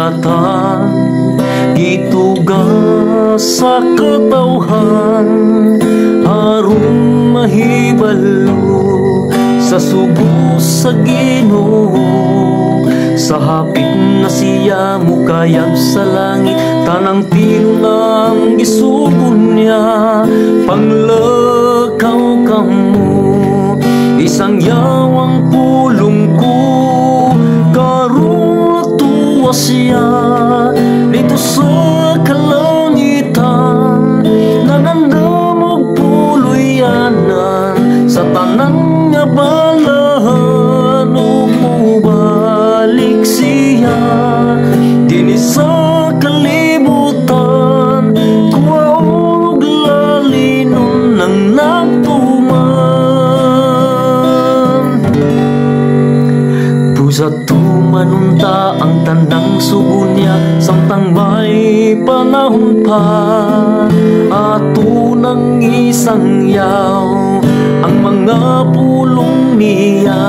kasulatan, gituga sa katawhan, aron mahibalo sa subo sa Ginoo. Sa hapit na siya mukayab sa langit, tanang tinang gisubon niya, panglakaw kamo, isang yawang pulong ko, karon tuwa siya dito sa kalangitan, nanandamog puloyanan sa tanan nga balahan, umubalik siya dinhi sa kalibutan, kuwaog lalinon ng nagtuman. Busa tumanunta ang tandang subo niya, samtang may panahon pa, ato nang isangyaw ang mga pulong niya.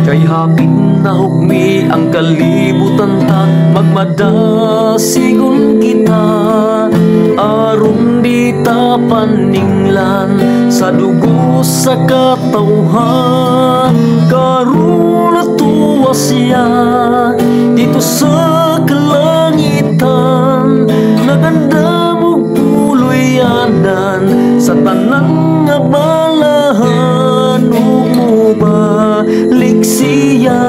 Kay hapit na hugmi ang kalibutan ta, magmadasigon kita, aron di ta paninglan sa dugo sa katawhan, karon natuwa siya dito sa kalangitan, nagandamog puloyanan sa tanang nga balahan, umubalik siya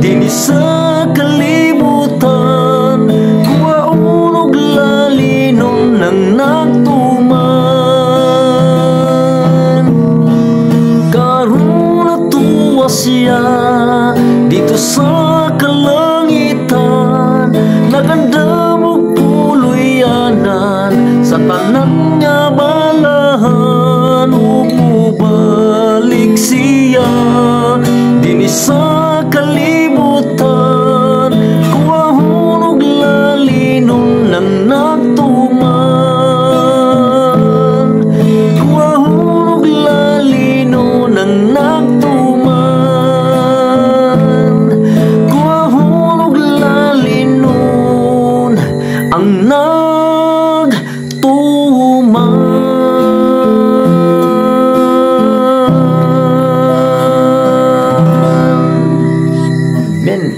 dinhi sa kalibutan, kuwaon og lalinon ng nagtuman. Karon natuwa siya dito sa kalangitan, nagandamog puloyanan sa tanan nga balahan, umubalik siya dinhi sa kalibutan, kuwahon og lalinon ng nagtuman, kuwahon og lalinon ng nagtuman, kuwahon og lalinon ang nagtuman. Amen.